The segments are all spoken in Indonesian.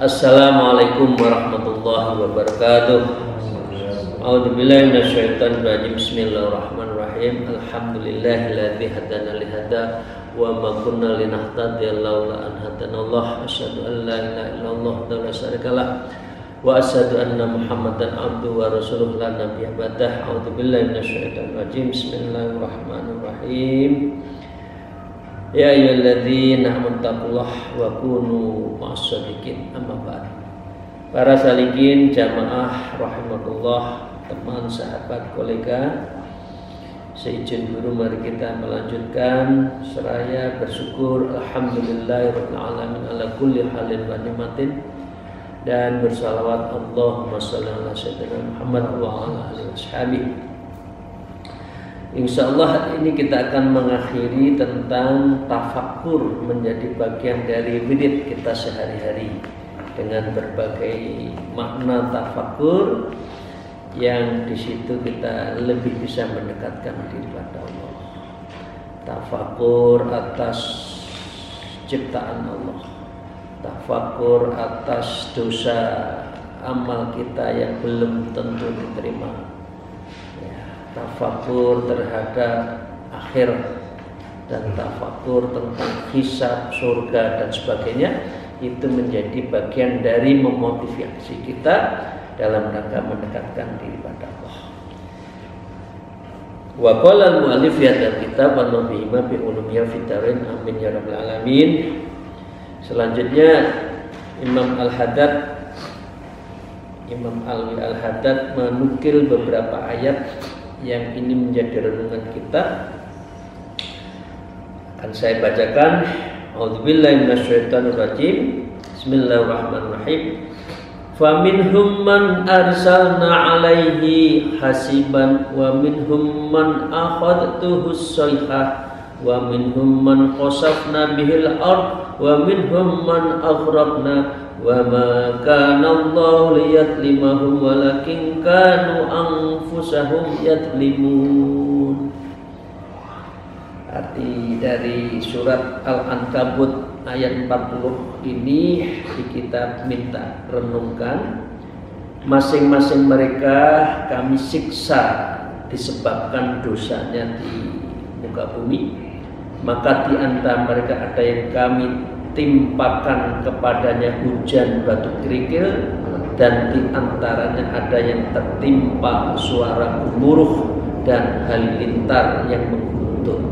Assalamualaikum warahmatullahi wabarakatuh. A'udzubillahi minasyaitonir rajim. Bismillahirrahmanirrahim. Alhamdulillahilladzi hadana li hada wa ma kunna linahtadiya laula an hadanallah. Asyhadu an la ilaha illallah wa la syarikalah wa asyhadu anna Muhammadan abduhu wa rasuluhu la nabiyya ba'dah. A'udzubillahi minasyaitonir rajim. Bismillahirrahmanirrahim. Ya ayyuhalladzina amanu taqullaha wa kunu ma'as-shadiqin. Amma ba'd. Para salikin jamaah rahimakumullah, teman, sahabat, kolega, seizin guru mari kita melanjutkan seraya bersyukur alhamdulillahirabbil alamin ala kulli halin wa nikmatin, dan bersalawat Allahumma shalli ala sayyidina Muhammad wa ala alihi washabihi. Insyaallah ini kita akan mengakhiri tentang tafakkur menjadi bagian dari wirid kita sehari-hari dengan berbagai makna tafakkur yang di situ kita lebih bisa mendekatkan diri pada Allah. Tafakkur atas ciptaan Allah, tafakkur atas dosa amal kita yang belum tentu diterima, tafakkur terhadap akhir, dan tafakkur tentang hisab, surga dan sebagainya. Itu menjadi bagian dari memotivasi kita dalam rangka mendekatkan diri pada Allah. Wa qala al-mu'allif fi hadzal kitab wa nabiyina bi ulumiyya fid darin amin ya rabbal alamin. Selanjutnya Imam Alwi Al-Haddad menukil beberapa ayat yang ini menjadi renungan kita. Akan saya bacakan. A'udzubillahi minasyaitonir rajim. Bismillahirrahmanirrahim. Faminhum man arsalna 'alaihi hasiban wa minhum man akhadtuhu as-sayhah wa minhum man khasafna bihil ard wa minhum man aghraqna wa ma kana Allah liyadlimahum walakin kanu anfusahum yadlimun. Arti dari surat Al-Ankabut ayat 40 ini kita minta renungkan. Masing-masing mereka kami siksa disebabkan dosanya di muka bumi, maka di antara mereka ada yang kami timpakan kepadanya hujan batu kerikil, dan di antaranya ada yang tertimpa suara gemuruh dan halilintar yang mengguntur.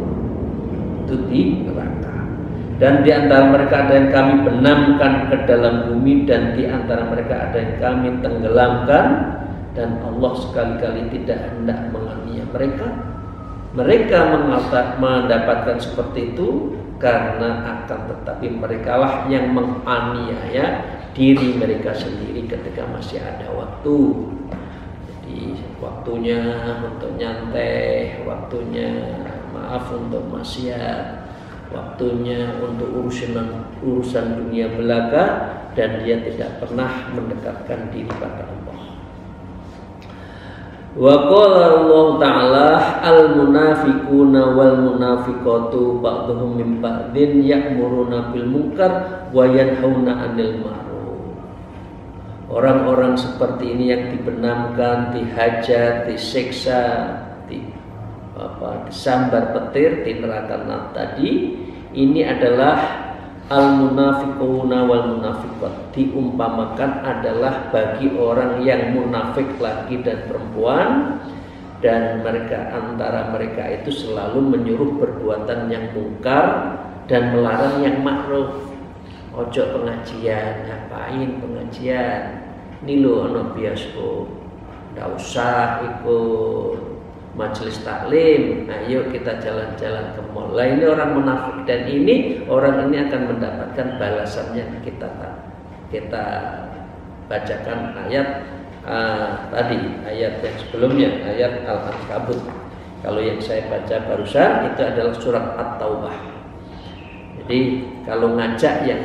Itu di neraka. Dan di antara mereka ada yang kami benamkan ke dalam bumi, dan di antara mereka ada yang kami tenggelamkan, dan Allah sekali-kali tidak hendak menganiaya mereka. Mereka mendapatkan seperti itu karena akan tetapi merekalah yang menganiaya diri mereka sendiri ketika masih ada waktu. Jadi waktunya untuk nyantai, waktunya untuk maksiat, waktunya untuk urusan dunia belaka, dan dia tidak pernah mendekatkan diri pada Allah. Wa qala Allah Ta'ala al-munafiquna wal munafiqatu ba'dhum min ba'din ya'muruna bil munkar wa yanhauna 'anil ma'ruf. Orang-orang seperti ini yang dibenamkan, dihajar, disiksa, disambar petir di neraka tadi, ini adalah al-munafiquna wal munafiqat, diumpamakan adalah bagi orang yang munafik laki dan perempuan, dan mereka antara mereka itu selalu menyuruh perbuatan yang mungkar dan melarang yang ma'ruf. Ojo pengajian, ngapain pengajian? Ini lo ono bioskop, ndak usah ikut majelis taklim, ayo kita jalan-jalan ke mall. Lah ini orang munafik, dan ini orang ini akan mendapatkan balasannya. Kita bacakan ayat tadi ayat yang sebelumnya, ayat Al-Ankabut. Kalau yang saya baca barusan itu adalah surat At-Taubah. Jadi kalau ngajak yang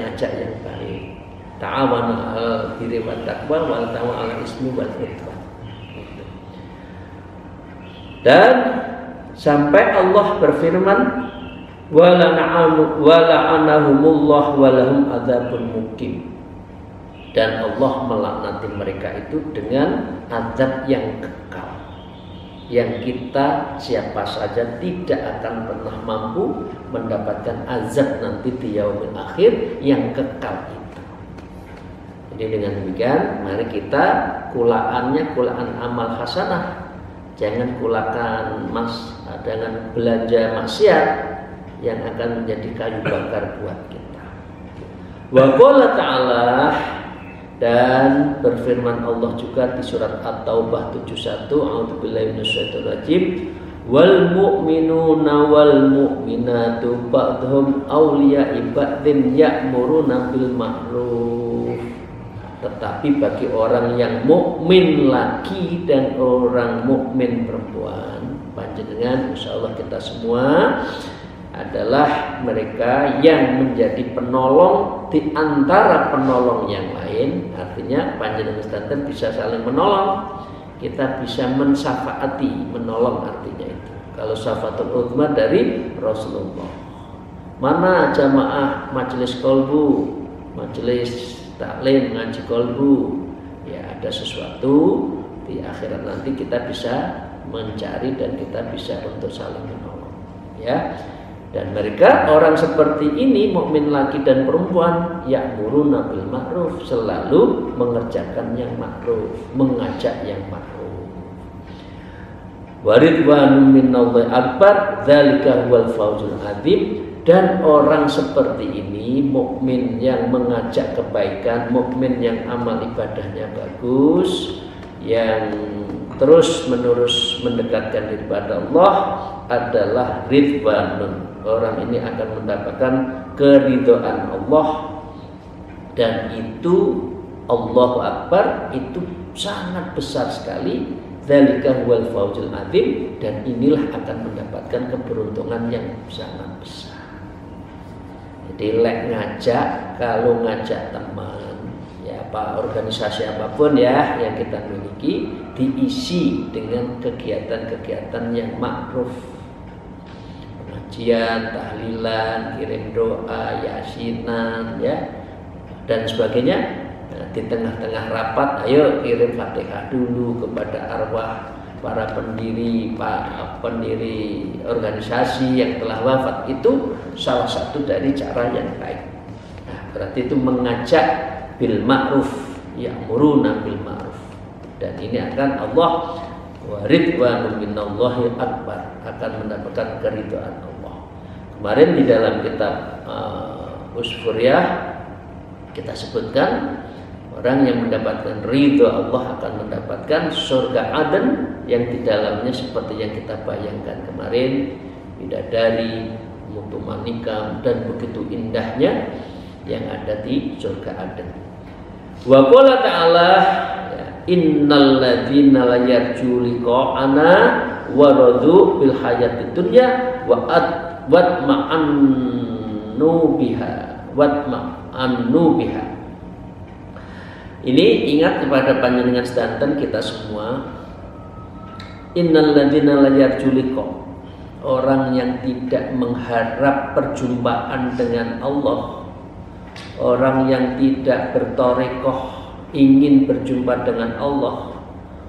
baik. Ta'awanu 'alal birri wat taqwa wa ta'awanu 'alal ismi wal 'udwan. Dan sampai Allah berfirman, wa la'anahumullah wa lahum adzabun muqim. Dan Allah melaknati mereka itu dengan azab yang kekal, yang kita siapa saja tidak akan pernah mampu mendapatkan azab nanti di yaumil akhir yang kekal itu. Jadi dengan demikian mari kita kulaan amal hasanah, jangan kulakan dengan belanja maksiat yang akan menjadi kayu bakar buat kita. Wa qala ta'ala, dan berfirman Allah juga di surat At-Taubah 71, a'udzubillahi minasyaitonir rajim, wal mu'minuna wal mu'minatu ba'dhum awliya'i ba'dhin ya'muruna bil ma'ruf. Tetapi bagi orang yang mukmin laki dan orang mukmin perempuan, panjenengan insyaallah kita semua adalah mereka yang menjadi penolong di antara penolong yang lain. Artinya panjenengan sedanten bisa saling menolong, kita bisa mensafaati, menolong artinya itu. Kalau syafatul uzma dari Rasulullah. Mana jamaah majelis kolbu, majelis taklim, ngaji kolbu, ya ada sesuatu di akhirat nanti kita bisa mencari dan kita bisa untuk saling menolong, ya. Dan mereka orang seperti ini, mukmin laki dan perempuan, ya'muruna bil ma'ruf, selalu mengerjakan yang ma'ruf, mengajak yang ma'ruf. Wa ridwanun minallahi akbar, dzalika huwal fawzul adzim. Dan orang seperti ini, mukmin yang mengajak kebaikan, mukmin yang amal ibadahnya bagus, yang terus-menerus mendekatkan diri kepada Allah adalah ridwanun. Orang ini akan mendapatkan keridhaan Allah, dan itu Allahu Akbar, itu sangat besar sekali. Dzalika huwal fawzul adzim, dan inilah akan mendapatkan keberuntungan yang sangat besar. Jadi ngajak, kalau ngajak teman, ya apa organisasi apapun ya yang kita miliki, diisi dengan kegiatan-kegiatan yang ma'ruf, pengajian, tahlilan, kirim doa, yasinan, ya dan sebagainya. Nah, di tengah-tengah rapat, ayo kirim Fatihah dulu kepada arwah para pendiri organisasi yang telah wafat. Itu salah satu dari cara yang baik. Nah, berarti itu mengajak bil ma'ruf, ya'muruna bil ma'ruf. Dan ini akan Allah wa ridwanun minallahi akbar, akan mendapatkan keridhaan Allah. Kemarin di dalam kitab Usfuriyah kita sebutkan orang yang mendapatkan ridho Allah akan mendapatkan surga Aden yang di dalamnya seperti yang kita bayangkan kemarin, bidadari, mutu manikam, dan begitu indahnya yang ada di surga Aden. Wa qala ta'ala, innal ladzina la yarju liqa'ana wa radu bil hayatid dunya wa watma'annu biha. Ini ingat kepada panjenengan sedanten kita semua. Innal ladzina la yarju liqa', orang yang tidak mengharap perjumpaan dengan Allah, orang yang tidak bertorekoh ingin berjumpa dengan Allah,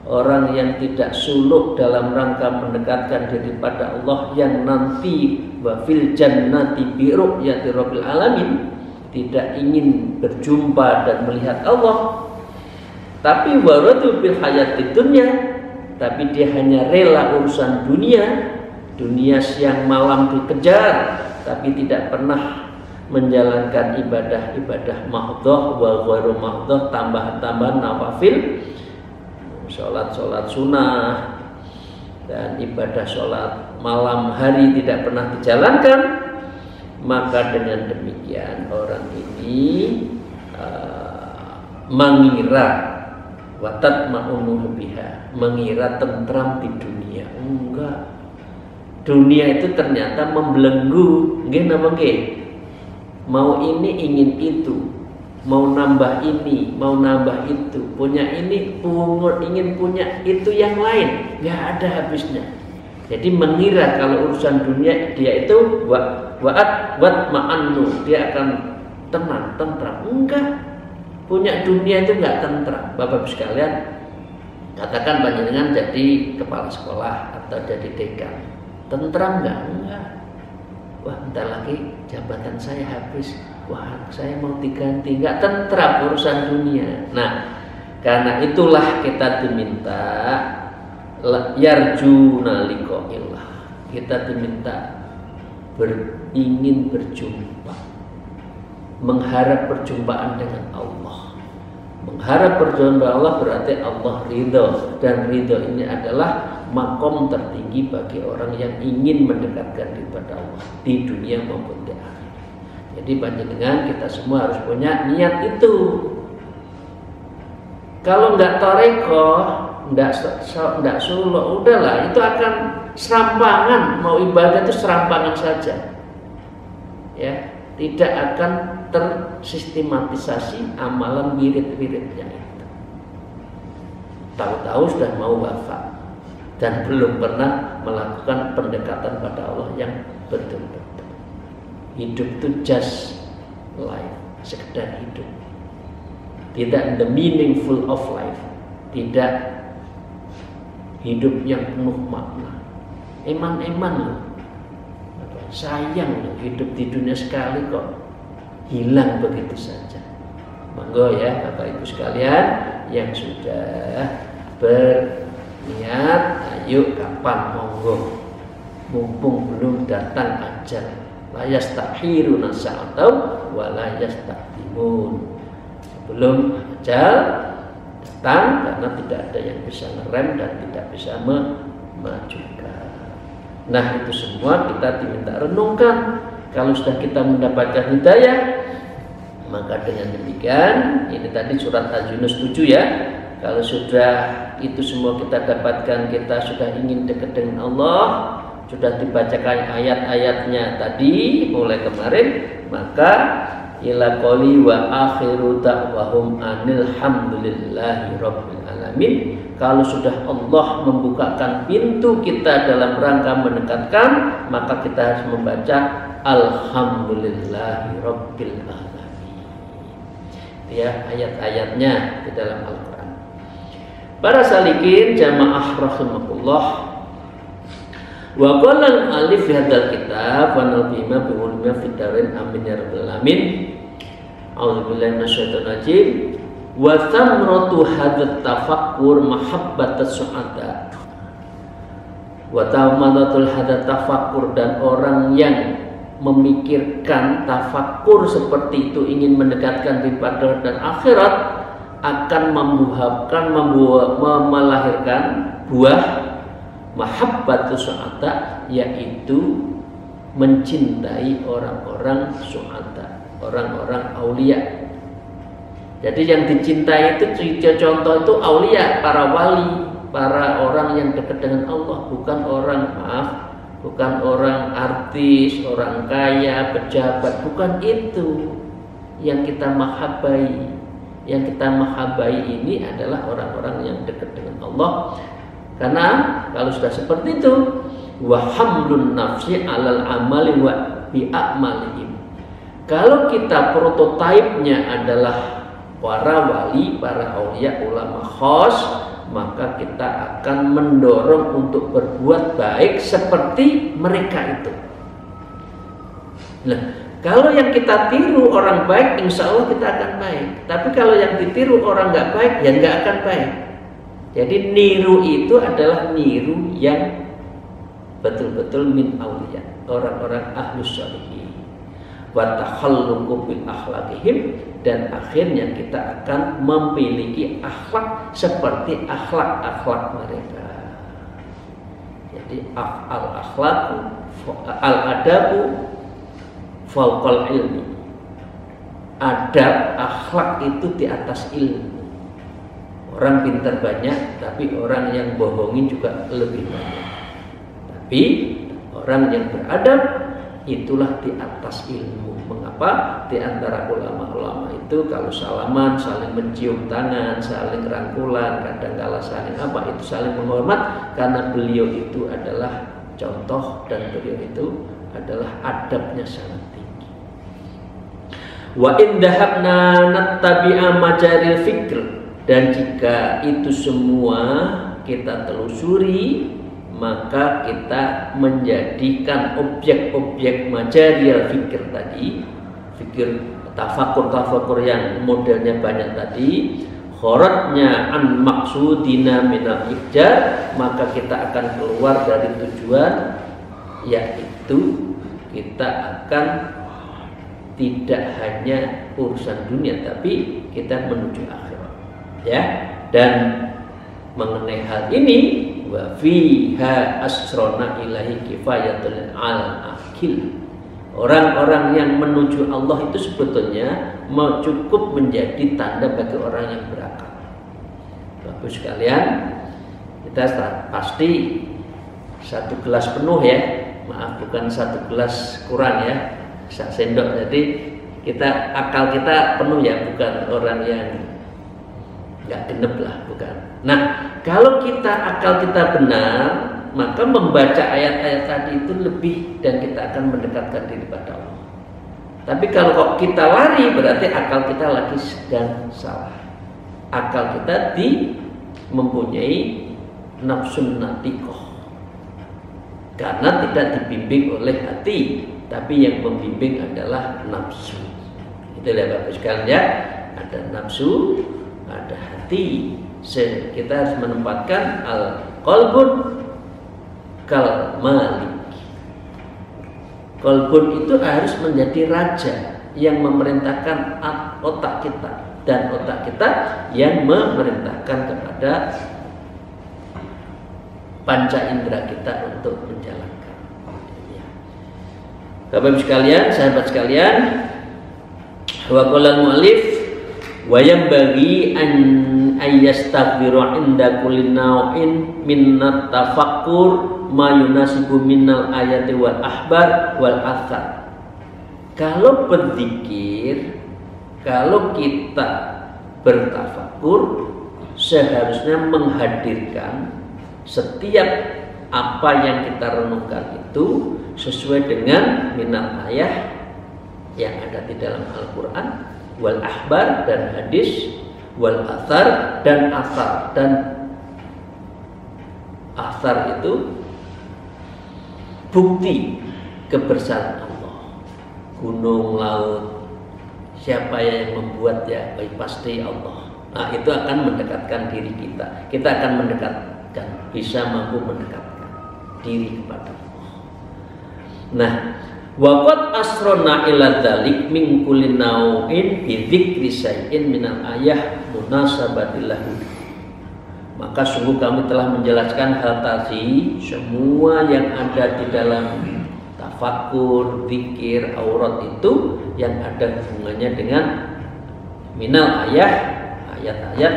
orang yang tidak suluk dalam rangka mendekatkan diri pada Allah, yang nanti wa fil jannati bi ru'yati rabbil alamin, tidak ingin berjumpa dan melihat Allah, tapi waradu bil hayatid dunya, tapi dia hanya rela urusan dunia siang malam dikejar, tapi tidak pernah menjalankan ibadah-ibadah mahdhah wa ghairu mahdhah, tambahan-tambahan nawafil, sholat sunnah dan ibadah sholat malam hari tidak pernah dijalankan. Maka dengan demikian orang ini mengira wa tatma'unnu biha, mengira tentram di dunia. Enggak. Dunia itu ternyata membelenggu, nggih napa nggih? Mau ini ingin itu, mau nambah ini, mau nambah itu, punya ini, ingin punya itu yang lain, nggak ada habisnya. Jadi mengira kalau urusan dunia dia itu wa'at ma'annu, dia akan tenang, tentram. Enggak, punya dunia itu enggak tentram. Bapak-bapak sekalian, katakan panjenengan jadi kepala sekolah atau jadi dekan, tentram enggak? Wah, bentar lagi jabatan saya habis. Wah, saya mau diganti. Enggak tentram urusan dunia. Nah, karena itulah kita diminta yarjuna liqa'illah. Kita diminta ingin berjumpa, mengharap perjumpaan dengan Allah. Mengharap perjumpaan Allah berarti Allah ridho, dan ridho ini adalah makom tertinggi bagi orang yang ingin mendekatkan diri kepada Allah di dunia maupun di akhirat. Jadi panjenengan kita semua harus punya niat itu. Kalau nggak tarekoh, nggak suluk, udahlah, itu akan serampangan. Mau ibadah itu serampangan saja, ya, tidak akan tersistematisasi amalan wirid-wiridnya itu. Tahu-tahu sudah mau wafat dan belum pernah melakukan pendekatan pada Allah yang betul-betul. Hidup itu just life, sekedar hidup, tidak the meaningful of life, tidak hidup yang penuh makna. Eman-eman loh, sayang loh, hidup di dunia sekali kok hilang begitu saja. Monggo ya Bapak Ibu sekalian yang sudah berniat, ayo kapan monggo, mumpung belum datang ajal. La yastakhiruna sa'atau wa la yastaqdimun. Sebelum ajal datang, karena tidak ada yang bisa ngerem dan tidak bisa memajukan. Nah, itu semua kita diminta renungkan. Kalau sudah kita mendapatkan hidayah, maka dengan demikian, ini tadi surat Al-Yunus 7 ya. Kalau sudah itu semua kita dapatkan, kita sudah ingin dekat dengan Allah, sudah dibacakan ayat-ayatnya tadi mulai kemarin, maka ila qoli wa akhiru da'wahum anil hamdulillahi rabbil alamin. Kalau sudah Allah membukakan pintu kita dalam rangka mendekatkan, maka kita harus membaca alhamdulillahi rabbil alamin. Ya, ayat-ayatnya di dalam Al-Quran. Para salikin jamaah rahimakumullah, wa qala al-alif hadal kitab wa nabima bi ulma fid darin amin ya rabbal alamin. A'udzubillahi minasyaitonir rajim. Wa thamratu hadat tafakkur mahabbatus su'ada. Wa tamadatul hadat tafakkur, dan orang yang memikirkan tafakkur seperti itu, ingin mendekatkan daripada dan akhirat, akan melahirkan buah mahabbatus su'ada, yaitu mencintai orang-orang su'ada, orang-orang aulia. Jadi yang dicintai itu contoh itu aulia, para wali, para orang yang dekat dengan Allah, bukan orang artis, orang kaya, pejabat, bukan itu yang kita mahabbai. Yang kita mahabbai ini adalah orang-orang yang dekat dengan Allah. Karena kalau sudah seperti itu, wa hamlun nafsi alal amali wa bi a'malihim. Kalau kita prototipenya adalah para wali, para aulia, ulama khos, maka kita akan mendorong untuk berbuat baik seperti mereka itu. Nah, kalau yang kita tiru orang baik, insya Allah kita akan baik. Tapi kalau yang ditiru orang nggak baik, ya nggak akan baik. Jadi niru itu adalah niru yang betul-betul min aulia, orang-orang ahlus sholihin. Wa takhalluqu bil akhlaqihim, dan akhirnya kita akan memiliki akhlak seperti akhlak-akhlak mereka. Jadi al-akhlaqu al-adabu fauqal ilmi. Adab, akhlak itu di atas ilmu. Orang pintar banyak, tapi orang yang bohongin juga lebih banyak. Tapi orang yang beradab itulah di atas ilmu. Mengapa? Di antara ulama-ulama itu kalau salaman saling mencium tangan, saling rangkulan, kadang-kala saling apa, itu saling menghormat karena beliau itu adalah contoh dan beliau itu adalah adabnya sangat tinggi. Wa in dhahabna nattabi'a majaril fikr, dan jika itu semua kita telusuri, maka kita menjadikan objek-objek majaril fikr tadi, fikir tafakur yang modelnya banyak tadi, khoratnya an maksudina minal ibjar, maka kita akan keluar dari tujuan, yaitu kita akan tidak hanya urusan dunia, tapi kita menuju akhirat, ya. Dan mengenai hal ini, wa fiha asrona ilahi kifayatul al-akil. Orang-orang yang menuju Allah itu sebetulnya mau cukup menjadi tanda bagi orang yang berakal. Bapak sekalian, kita pasti satu gelas penuh ya, maaf bukan satu gelas kurang ya, sak sendok. Jadi akal kita penuh ya, bukan orang yang nggak genep lah, bukan. Nah, kalau akal kita benar, maka membaca ayat-ayat tadi itu lebih, dan kita akan mendekatkan diri pada Allah. Tapi kalau kok kita lari, berarti akal kita lagi sedang salah. Akal kita mempunyai nafsun natikoh, karena tidak dibimbing oleh hati, tapi yang membimbing adalah nafsu. Itulah Bapak sekalian ya, ada nafsu, ada hati. Kita harus menempatkan al-qalbun kal malik. Qalbun itu harus menjadi raja yang memerintahkan otak kita, dan otak kita yang memerintahkan kepada panca indera kita untuk menjalankan. Bapak sekalian, sahabat sekalian, wa qala mu'allif wa yanbaghi an ayyastaghfiru inda kulli naw'in minnat tafakkur ma yunasibu minnal ayati wal ahbar wal athar. Kalau berzikir, kalau kita bertafakur, seharusnya menghadirkan setiap apa yang kita renungkan itu sesuai dengan minal ayah yang ada di dalam Al-Quran, wal ahbar dan hadis, wal athar dan asar. Dan asar itu bukti kebesaran Allah. Gunung, laut, siapa yang membuat ya? Pasti Allah. Nah, itu akan mendekatkan diri kita. Kita akan mendekatkan, bisa mampu mendekatkan diri kepada Allah. Nah, waqad asrona ila dzalik min kulli nau'in bi dzikri syai'in minal ayah munasabatillahu. Maka sungguh kami telah menjelaskan hal tadi, semua yang ada di dalam tafakur, zikir, aurat itu yang ada hubungannya dengan minal ayah, ayat-ayat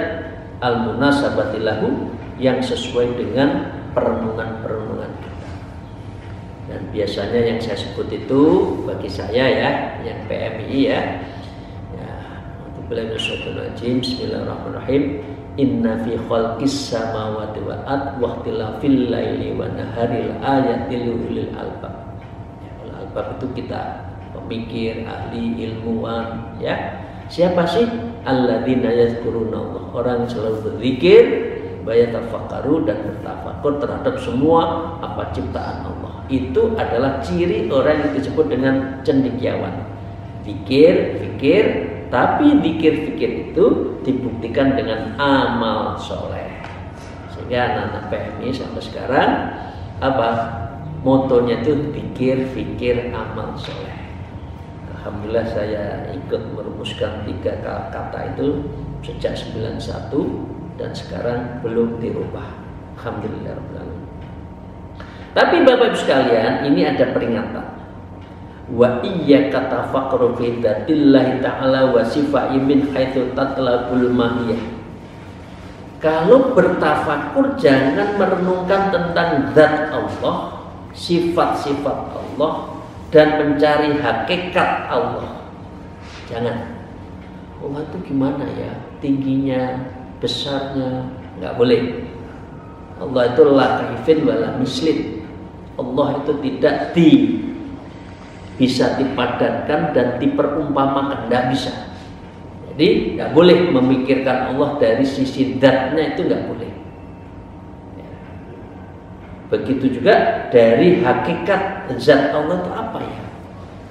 al-munasabatillahu yang sesuai dengan perenungan-perenungan kita. Dan biasanya yang saya sebut itu bagi saya ya, yang PMI ya. Bismillahirrahmanirrahim. Inna fi khalqis samawati wal ard wa ikhtilafil laili wan nahari ayatil lil albab. Al albab itu kita pemikir, ahli, ilmuwan ya. Siapa sih? Alladzina yazkurunallah, orang selalu berzikir, bayatafakkaru dan bertafakur terhadap semua apa ciptaan Allah. Itu adalah ciri orang yang disebut dengan cendekiawan. Zikir, tapi zikir-zikir itu dibuktikan dengan amal soleh. Sehingga anak-anak PMI sampai sekarang apa motonya itu zikir, amal soleh. Alhamdulillah saya ikut merumuskan 3 kata itu sejak 91 dan sekarang belum dirubah. Alhamdulillah. Tapi Bapak Ibu sekalian, ini ada peringatan. Wa iyyaka tafakkaru fi dzatillahi ta'ala wa sifai min haitsu tatlabul mahiyah. Kalau bertafakur jangan merenungkan tentang zat Allah, sifat-sifat Allah, dan mencari hakikat Allah. Jangan. Allah itu gimana ya? Tingginya, besarnya, nggak boleh. Allah itu la kaifin wala mislin. Allah itu tidak bisa dipadankan dan diperumpamakan, nggak bisa. Jadi nggak boleh memikirkan Allah dari sisi zatnya, itu nggak boleh. Begitu juga dari hakikat zat Allah itu apa ya?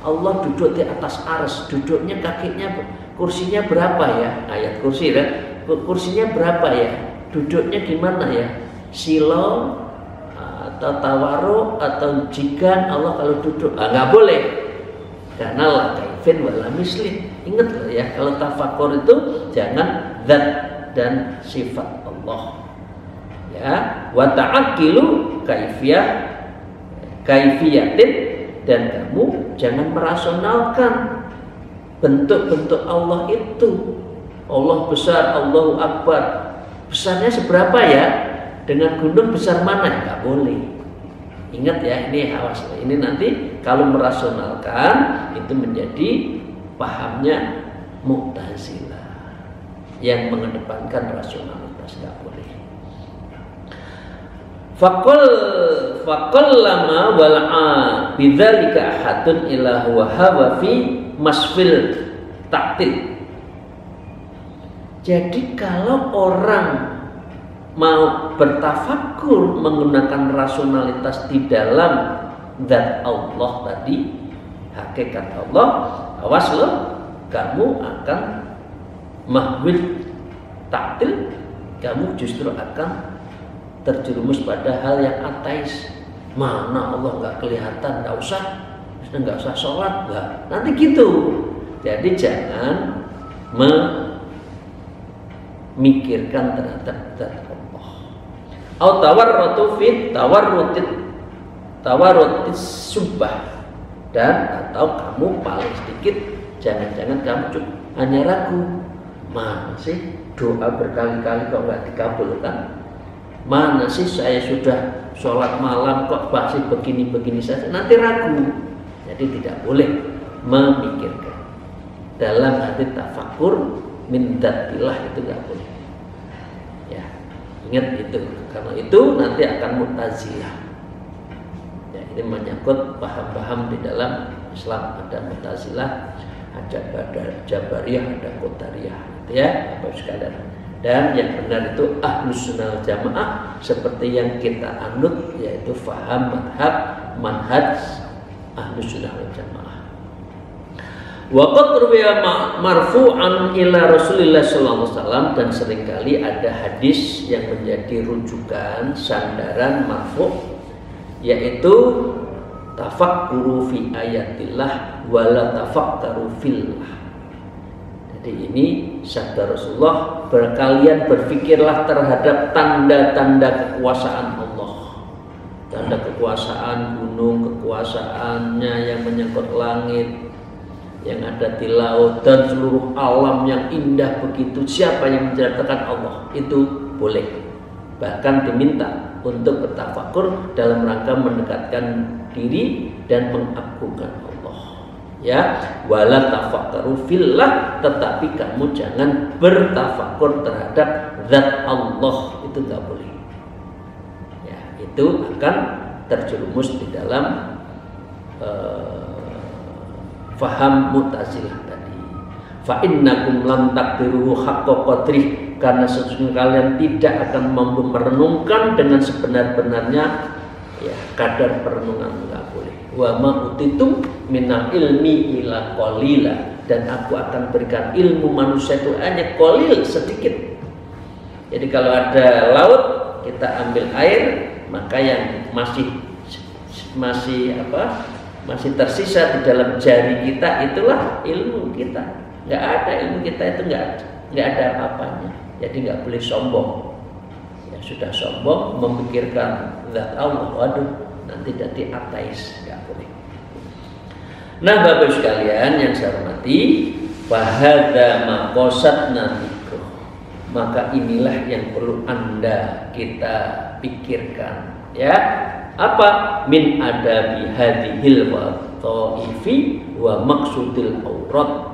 Allah duduk di atas arsy, duduknya kakinya, kursinya berapa ya? Ayat kursi kan? Kursinya berapa ya? Duduknya gimana ya? Silo atau tawaruk atau jigan Allah kalau duduk? Nggak boleh. Karena la kaifin wala mislin. Ingat loh ya, kalau tafakur itu jangan zat dan sifat Allah. Ya, wa ta'aqilu kaifiyatin, dan kamu jangan merasionalkan bentuk-bentuk Allah itu. Allah besar, Allahu Akbar. Besarnya seberapa ya? Dengan gunung besar mana? Nggak boleh. Ingat ya, ini awas. Ini nanti kalau merasionalkan itu menjadi pahamnya Mu'tazilah yang mengedepankan rasionalitas. Nggak boleh. Fakol lama wal'a bidzalika ahadun ila huwa hawa fi masfil taktil. Jadi kalau orang mau bertafakur menggunakan rasionalitas di dalam zat Allah tadi, hakikat Allah, awas loh, kamu akan mahwil taktil, kamu justru akan terjerumus pada hal yang ateis. Mana Allah nggak kelihatan, nggak usah sholat, nggak. Nanti gitu. Jadi jangan memikirkan terhadap zat Allah. Au tawarrutu fit tawarrutis subah, dan atau kamu paling sedikit jangan-jangan kamu hanya ragu. Mana sih doa berkali-kali kok nggak dikabulkan? Mana sih saya sudah sholat malam kok masih begini-begini saja? Nanti ragu. Jadi tidak boleh memikirkan. Dalam hati tafakur min dzatillah itu tidak boleh. Ya, ingat itu. Karena itu nanti akan Mu'tazilah. Ya, ini menyangkut paham-paham di dalam Islam. Ada Mu'tazilah, ada Jabariyah, ada Qadariyah. Ya, Bapak sekalian. Dan yang benar itu Ahlus Sunnah Jamaah seperti yang kita anut, yaitu faham manhaj Ahlus Sunnah Jamaah. Wa qad ruwiya marfu'an ila Rasulillah sallallahu alaihi wasallam, dan seringkali ada hadis yang menjadi rujukan sandaran marfu', yaitu tafakkuru fi ayatillah wala tafakkaru fillah. Jadi ini sabda Rasulullah, kalian berfikirlah terhadap tanda-tanda kekuasaan Allah. Tanda kekuasaan gunung, kekuasaannya yang menyangkut langit, yang ada di laut, dan seluruh alam yang indah begitu. Siapa yang menciptakan Allah? Itu boleh. Bahkan diminta untuk bertafakur dalam rangka mendekatkan diri dan mengagungkan Allah. Ya, wala tafakkaru fillah, tetapi kamu jangan bertafakur terhadap zat Allah, itu nggak boleh. Ya, itu akan terjerumus di dalam faham Mu'tazilah tadi. Fa innakum lam taqdiruhu haqqa qadrih, karena sesungguhnya kalian tidak akan mampu merenungkan dengan sebenar-benarnya, ya, kadar perenungan nggak boleh. Wa ma utitum minal ilmi ila qalila, dan aku akan berikan ilmu manusia itu hanya qalil, sedikit. Jadi kalau ada laut, kita ambil air, maka yang masih tersisa di dalam jari kita, itulah ilmu kita. Nggak ada ilmu kita itu, nggak ada apa-apanya. Jadi nggak boleh sombong. Ya, sudah sombong memikirkan zat Allah, waduh, nanti jadi ateis, nggak boleh. Nah, Bapak sekalian yang saya hormati, bahada maqasadna dzikr. Maka inilah yang perlu Anda kita pikirkan, ya. Apa? Min adabi hadhil wattaifi wa maqsudil aurat.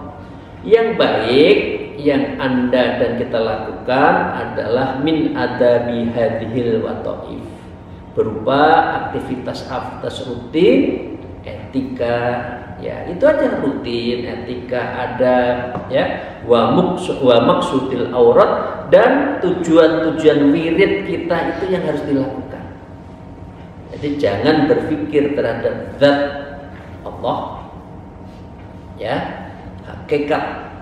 Yang baik yang Anda dan kita lakukan adalah min adabi hadhil wattaif, berupa aktivitas rutin, etika, ya itu aja rutin, etika ada, ya. Wa maqsudil aurat, dan tujuan-tujuan wirid kita itu yang harus dilakukan. Jadi jangan berpikir terhadap zat Allah, ya, hakikat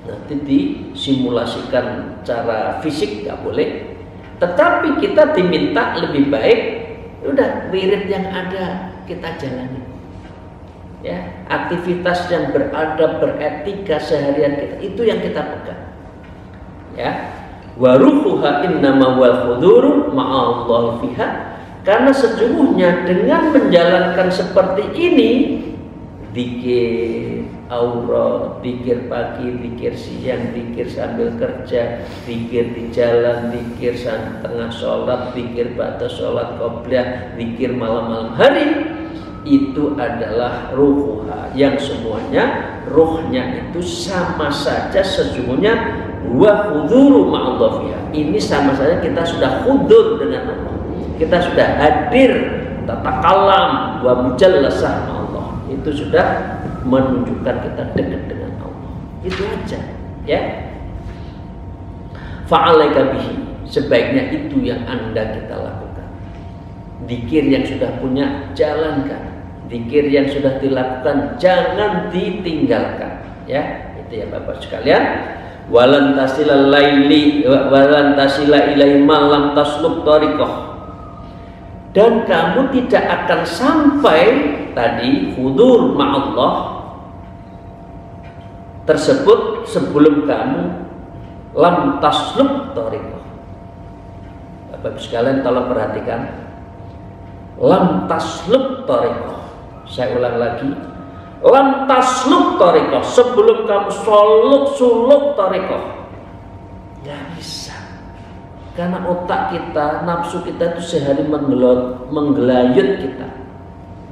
nanti disimulasikan cara fisik nggak boleh, tetapi kita diminta lebih baik udah wirid yang ada kita jalani, ya, aktivitas yang beradab beretika seharian kita itu yang kita pegang, ya. Wa ruhuha innama wal huduru ma'allah fiha, karena sesungguhnya dengan menjalankan seperti ini, zikir aurat, zikir pagi, zikir siang, zikir sambil kerja, zikir di jalan, zikir tengah sholat, zikir ba'da sholat qobliyah, zikir malam-malam hari, itu adalah ruhuha, yang semuanya ruhnya itu sama saja sesungguhnya wa huduru ma'allah fiha. Ini sama saja kita sudah hudur dengan Allah, kita sudah hadir, tatakalam wa mujallasah ma'allah, itu sudah menunjukkan kita dekat dengan Allah. Itu aja, ya. Fa'alaika bihi, sebaiknya itu yang Anda kita lakukan. Zikir yang sudah punya jalankan, zikir yang sudah dilakukan jangan ditinggalkan, ya. Itu ya Bapak sekalian. Walan tasila laili walan tasila ilaihi malam tasluk tariqah, dan kamu tidak akan sampai tadi hudur ma'allah tersebut sebelum kamu lam tasluk tariqah. Bapak sekalian tolong perhatikan, lam tasluk tariqah. Saya ulang lagi, lam tasluk tariqah, sebelum kamu suluk tariqah. Ya bisa. Karena otak kita, nafsu kita itu sehari menggelayut kita.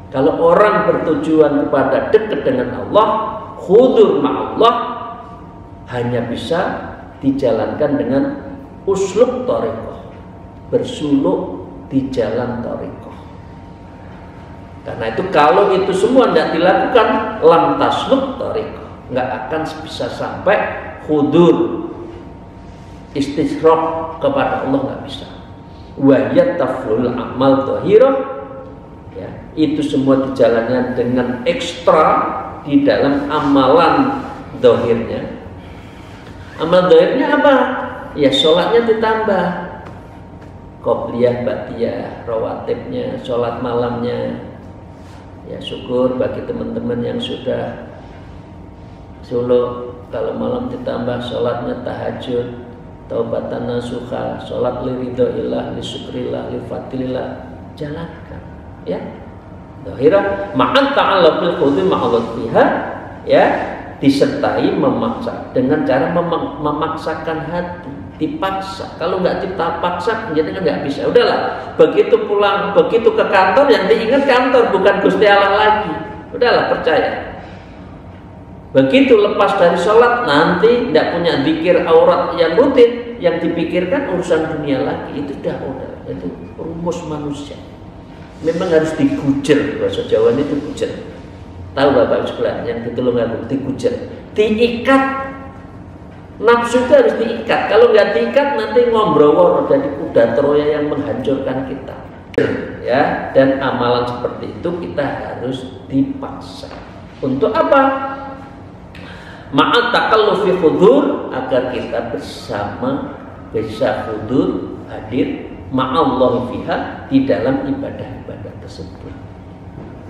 Kalau orang bertujuan kepada dekat dengan Allah, hudur ma'allah, hanya bisa dijalankan dengan uslub tariqah, bersuluk di jalan tariqah. Karena itu kalau itu semua tidak dilakukan, lam tasluk tariqah, nggak akan bisa sampai hudur istishraq kepada Allah, nggak bisa. Wa yataful amal dhahirah, ya, itu semua dijalankan dengan ekstra di dalam amalan dhahirnya. Amal dhahirnya apa? Ya sholatnya ditambah, qobliyah, ba'diyah, rawatibnya, sholat malamnya. Ya syukur bagi teman-teman yang sudah suluk, kalau malam ditambah sholatnya tahajud, taubatan nasuha, sholat liridhoillah, lisukrillah, lifatilillah, jalankan, ya. Dhahirah ma'an ta'ala bil khudhi ma'allah fiha, ya, disertai memaksa dengan cara memaksakan hati, dipaksa. Kalau nggak dipaksa jadi nggak bisa. Udahlah, begitu pulang, begitu ke kantor yang diingat kantor, bukan Gusti Allah lagi. Udahlah, percaya. Begitu lepas dari sholat, nanti tidak punya zikir aurat yang rutin, yang dipikirkan urusan dunia lagi. Itu udah itu rumus manusia. Memang harus digujer, bahasa Jawa itu gujer. Tahu Bapak sekalian yang ditulungan digujer, diikat. Nafsu itu harus diikat. Kalau nggak diikat nanti ngobrol jadi kuda Troya yang menghancurkan kita. Ya, dan amalan seperti itu kita harus dipaksa. Untuk apa? Ma'at takallufi hudur, agar kita bersama bisa hudur, hadir ma'allah fiha, di dalam ibadah-ibadah tersebut.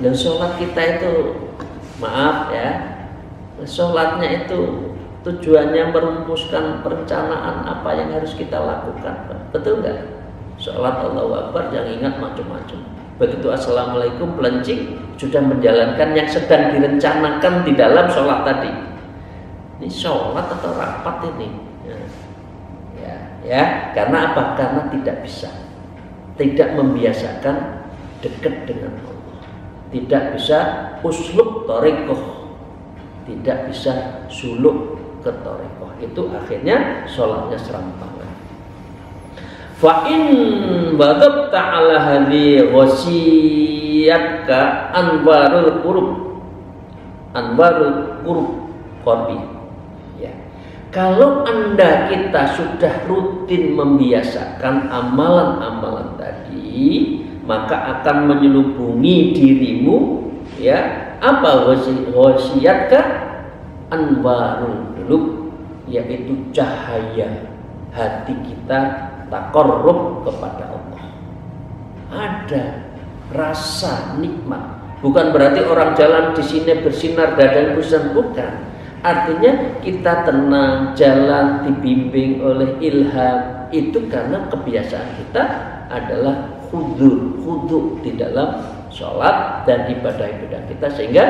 Dan sholat kita itu, maaf ya, sholatnya itu tujuannya merumuskan perencanaan apa yang harus kita lakukan. Betul nggak? Sholat Allahu Akbar jangan ingat macam-macam. Begitu assalamualaikum pelencing, sudah menjalankan yang sedang direncanakan di dalam sholat tadi. Ini sholat atau rapat ini? Ya, Ya, karena apa? Karena tidak bisa, tidak membiasakan dekat dengan Allah, tidak bisa uslub thariqah, tidak bisa suluk ke thariqah. Itu akhirnya sholatnya serampangan. Fa in badabta ala hadhi wasiyatka anwarul qurub qalbi. Ya. Kalau Anda kita sudah rutin membiasakan amalan-amalan tadi, maka akan menyelubungi dirimu, ya, apa wasiyatka anwarul qulub, yaitu cahaya hati kita taqarrub kepada Allah. Ada rasa nikmat. Bukan berarti orang jalan di sini bersinar dadanya busan, bukan. Artinya kita tenang, jalan dibimbing oleh ilham, itu karena kebiasaan kita adalah khudu di dalam sholat dan ibadah-ibadah kita, sehingga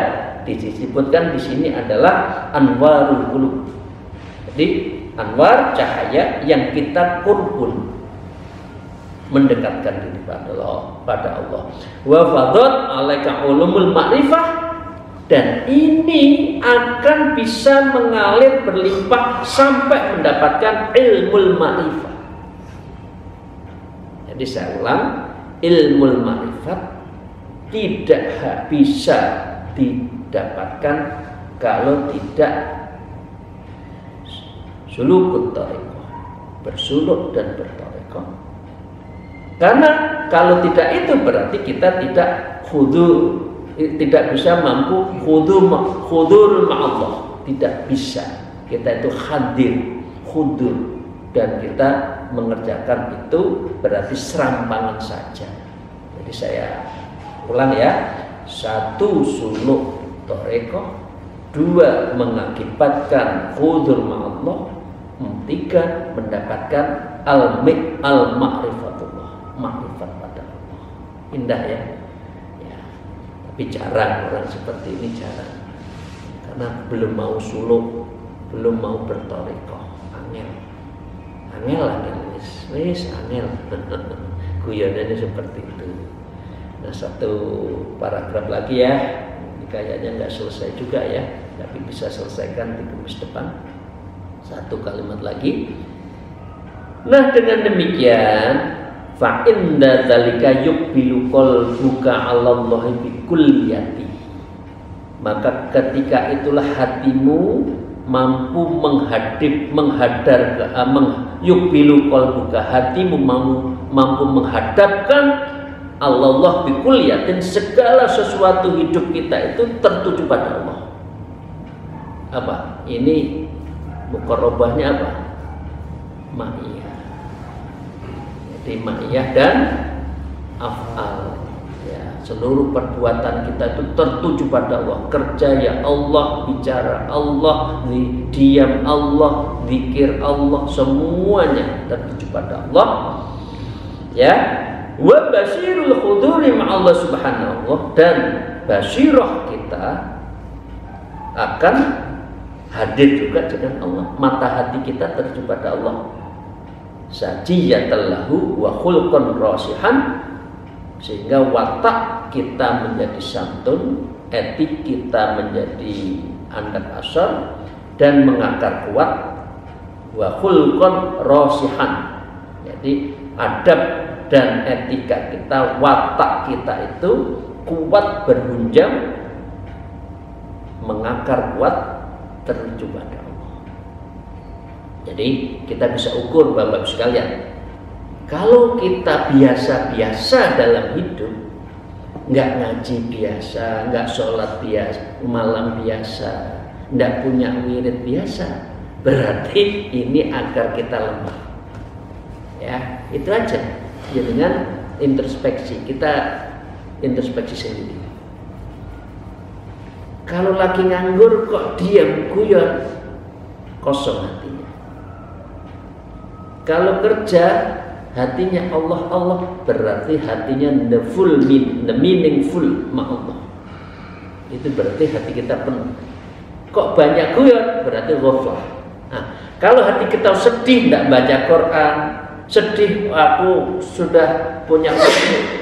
disebutkan di sini adalah anwarul qulub. Jadi anwar, cahaya yang kita kurbun, mendekatkan diri pada Allah. Wa fadat alaika ulumul ma'rifah, dan ini akan bisa mengalir berlimpah sampai mendapatkan ilmul ma'rifah. Jadi saya ulang, ilmul ma'rifat tidak bisa didapatkan kalau tidak sulukut thariqah, bersuluk dan berthariqah. Karena kalau tidak itu berarti kita tidak khudu, tidak bisa mampu khudur ma'allah, tidak bisa. Kita itu hadir, khudur, dan kita mengerjakan itu berarti serampangan saja. Jadi saya ulang ya, 1 suluk thariqah, 2 mengakibatkan khudur ma'allah, 3 mendapatkan al-ma'rifatullah, ma'rifat pada Allah. Indah ya. Tapi jarang orang seperti ini, jarang, karena belum mau suluk, belum mau berthariqah. Angel wis angel. Guyonannya seperti itu. Nah, 1 paragraf lagi ya. Ini kayaknya nggak selesai juga ya, tapi bisa selesaikan di Kamis depan. 1 kalimat lagi. Nah, dengan demikian fa inda dzalika yuqbilu qalbuka 'alallahi bi kulliyati, maka ketika itulah hatimu mampu yuqbilu qalbuka, hatimu mampu menghadapkan Allah bi kulliyatin, segala sesuatu hidup kita itu tertuju pada Allah. Apa? Ini muqarrabahnya apa? Ma'iyah. Jadi ma'iyah dan af'al. Ya, seluruh perbuatan kita itu tertuju pada Allah. Kerja ya Allah, bicara Allah, diam Allah, zikir Allah, semuanya tertuju pada Allah. Ya, wa basirul huduri ma'allah subhanahu, dan basirah kita akan hadir juga dengan Allah. Mata hati kita tertuju pada Allah. Sajiyatallahu wa khulqan rasihan, sehingga watak kita menjadi santun, etik kita menjadi andap asar dan mengakar kuat. Wa khulqan rasihan, jadi adab dan etika kita, watak kita itu kuat, berhunjam, mengakar kuat, tertuju pada Allah. Jadi kita bisa ukur Bapak sekalian, kalau kita biasa-biasa dalam hidup, nggak ngaji biasa, nggak sholat biasa, malam biasa, nggak punya wirid biasa, berarti ini agar kita lemah. Ya, itu aja. Ya, dengan introspeksi, kita introspeksi sendiri. Kalau lagi nganggur kok diam guyon, kosong hatinya. Kalau kerja hatinya Allah, berarti hatinya the meaningful ma Allah. Itu berarti hati kita penuh. Kok banyak guyon, berarti ghaflah. Nah, Kalau hati kita sedih tidak baca Quran, sedih aku sudah punya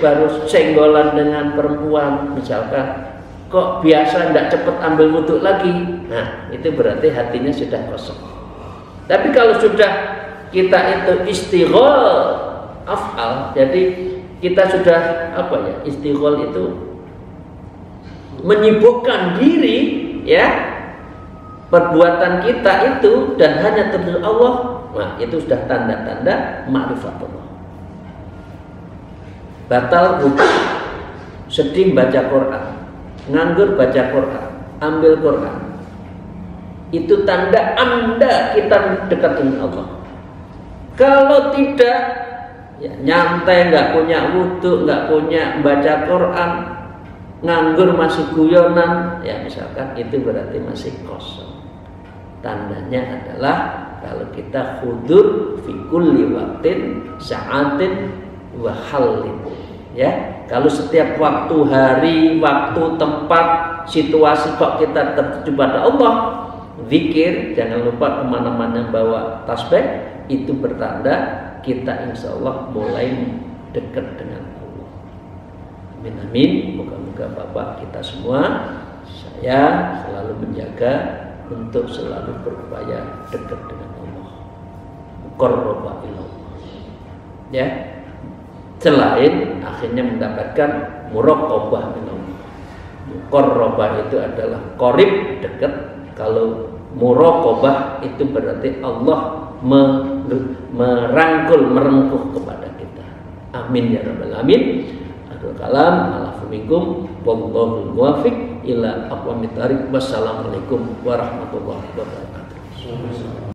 baru senggolan dengan perempuan misalkan, kok biasa tidak cepat ambil wudhu lagi, nah itu berarti hatinya sudah kosong. Tapi kalau sudah kita itu istighol af'al, jadi kita sudah apa ya, istighol itu menyibukkan diri ya, perbuatan kita itu dan hanya terhadap Allah, nah itu sudah tanda-tanda ma'rifatullah. Batal wudhu, sedih baca Quran, nganggur baca Quran, ambil Quran, itu tanda Anda kita dekat dengan Allah. Kalau tidak, ya nyantai, nggak punya wudhu, nggak punya baca Quran, nganggur masih guyonan, ya misalkan, itu berarti masih kosong. Tandanya adalah kalau kita hudur fi kulli waqtin sa'atin wa halin, ya. Kalau setiap waktu, hari, waktu, tempat, situasi kok kita tertuju pada Allah, zikir, jangan lupa kemana-mana bawa tasbih, itu bertanda kita insya Allah mulai dekat dengan Allah. Amin amin. Moga-moga Bapak kita semua, saya selalu menjaga untuk selalu berupaya dekat dengan Allah. Muqarraba ilallah. Ya. Selain akhirnya mendapatkan muraqabah minallah. Muqarraba itu adalah qarib, dekat. Kalau muraqabah itu berarti Allah merangkul, merengkuh kepada kita. Amin ya rabbal alamin. Akhirul kalam, alaikum wallahul muwaffiq ila aqwamit thariq. Wassalamualaikum warahmatullahi wabarakatuh.